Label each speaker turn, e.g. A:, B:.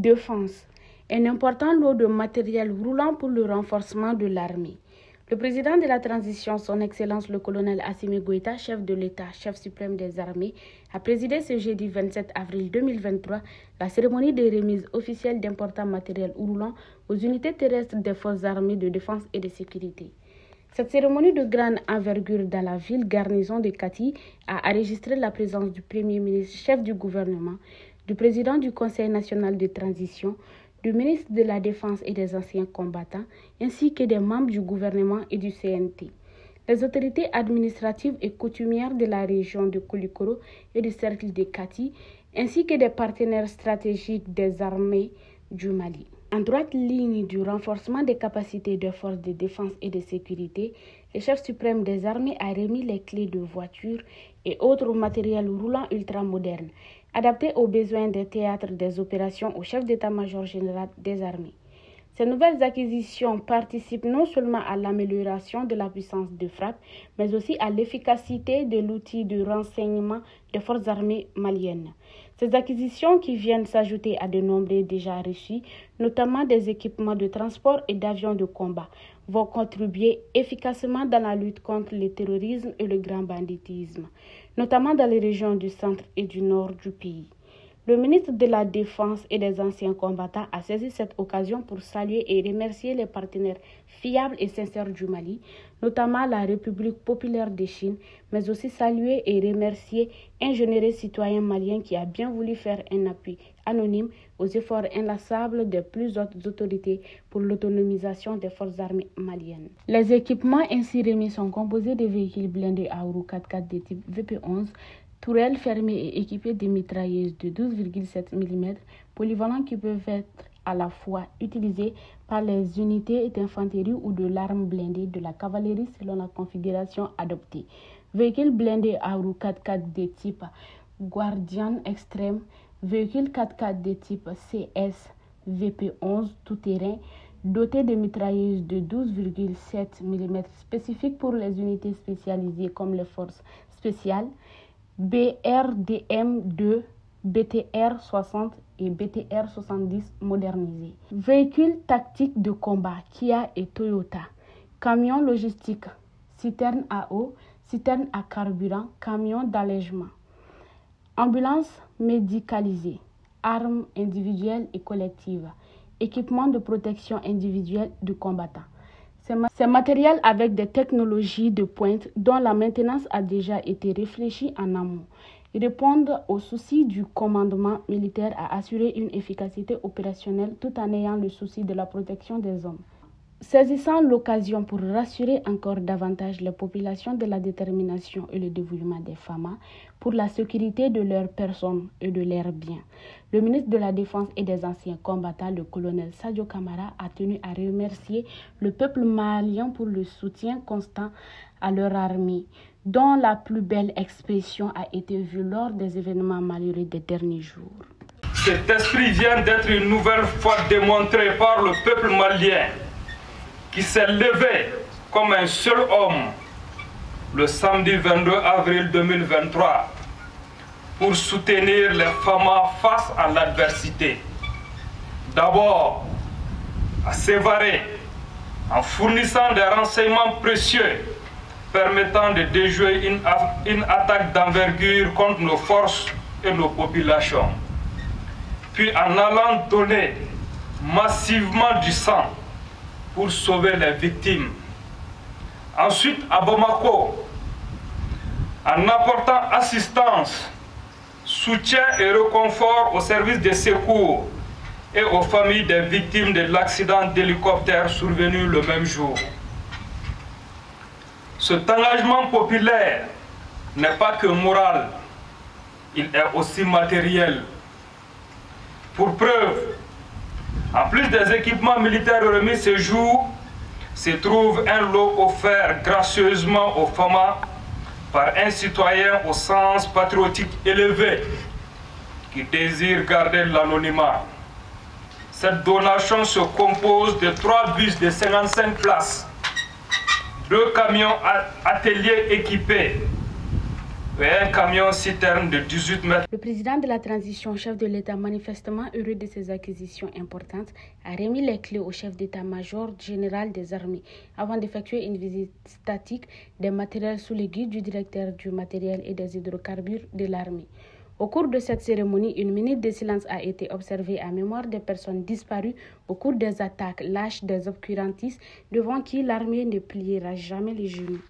A: défense, un important lot de matériel roulant pour le renforcement de l'armée. Le président de la transition, son Excellence le colonel Assimi Goïta, chef de l'État, chef suprême des armées, a présidé ce jeudi 27 avril 2023 la cérémonie de remise officielle d'importants matériels roulants aux unités terrestres des forces armées de défense et de sécurité. Cette cérémonie de grande envergure dans la ville garnison de Kati a enregistré la présence du Premier ministre, chef du gouvernement, du président du Conseil national de transition, du ministre de la Défense et des anciens combattants, ainsi que des membres du gouvernement et du CNT. Les autorités administratives et coutumières de la région de Koulikoro et du cercle de Kati, ainsi que des partenaires stratégiques des armées du Mali. En droite ligne du renforcement des capacités des forces de défense et de sécurité, le chef suprême des armées a remis les clés de voitures et autres matériels roulants ultramodernes, adaptés aux besoins des théâtres des opérations au chef d'état-major général des armées. Ces nouvelles acquisitions participent non seulement à l'amélioration de la puissance de frappe, mais aussi à l'efficacité de l'outil de renseignement des forces armées maliennes. Ces acquisitions, qui viennent s'ajouter à de nombreux déjà reçus, notamment des équipements de transport et d'avions de combat, vont contribuer efficacement dans la lutte contre le terrorisme et le grand banditisme, notamment dans les régions du centre et du nord du pays. Le ministre de la Défense et des anciens combattants a saisi cette occasion pour saluer et remercier les partenaires fiables et sincères du Mali, notamment la République populaire de Chine, mais aussi saluer et remercier un généreux citoyen malien qui a bien voulu faire un appui anonyme aux efforts inlassables des plus hautes autorités pour l'autonomisation des forces armées maliennes. Les équipements ainsi remis sont composés de véhicules blindés à roues 4x4 de type VP11, tourelles fermées et équipées de mitrailleuses de 12,7 mm polyvalents qui peuvent être à la fois utilisées par les unités d'infanterie ou de l'arme blindée de la cavalerie selon la configuration adoptée. Véhicules blindés à roues 4x4 de type Guardian Extreme, véhicules 4x4 de type CS VP11 tout-terrain dotés de mitrailleuses de 12,7 mm spécifiques pour les unités spécialisées comme les forces spéciales, BRDM2, BTR-60 et BTR-70 modernisés. Véhicules tactiques de combat Kia et Toyota. Camions logistiques, citernes à eau, citernes à carburant, camions d'allègement. Ambulances médicalisées, armes individuelles et collectives, équipements de protection individuelle du combattant. Ces matériels avec des technologies de pointe dont la maintenance a déjà été réfléchie en amont répondent aux soucis du commandement militaire à assurer une efficacité opérationnelle tout en ayant le souci de la protection des hommes. Saisissant l'occasion pour rassurer encore davantage les populations de la détermination et le dévouement des FAMA pour la sécurité de leurs personnes et de leurs biens, le ministre de la Défense et des anciens combattants, le colonel Sadio Camara, a tenu à remercier le peuple malien pour le soutien constant à leur armée, dont la plus belle expression a été vue lors des événements malheureux des derniers jours.
B: Cet esprit vient d'être une nouvelle fois démontré par le peuple malien, qui s'est levé comme un seul homme le samedi 22 avril 2023 pour soutenir les FAMA face à l'adversité. D'abord, à Sévaré, en fournissant des renseignements précieux permettant de déjouer une attaque d'envergure contre nos forces et nos populations. Puis en allant donner massivement du sang pour sauver les victimes. Ensuite, à Bamako, en apportant assistance, soutien et réconfort aux services de secours et aux familles des victimes de l'accident d'hélicoptère survenu le même jour. Cet engagement populaire n'est pas que moral, il est aussi matériel. Pour preuve, en plus des équipements militaires remis ce jour, se trouve un lot offert gracieusement aux FAMA par un citoyen au sens patriotique élevé qui désire garder l'anonymat. Cette donation se compose de 3 bus de 55 places, 2 camions ateliers équipés, et un camion-citerne de 18 mètres.
A: Le président de la transition, chef de l'État, manifestement heureux de ces acquisitions importantes, a remis les clés au chef d'état-major général des armées avant d'effectuer une visite statique des matériels sous le guide du directeur du matériel et des hydrocarbures de l'armée. Au cours de cette cérémonie, une minute de silence a été observée à mémoire des personnes disparues au cours des attaques lâches des obscurantistes devant qui l'armée ne pliera jamais les genoux.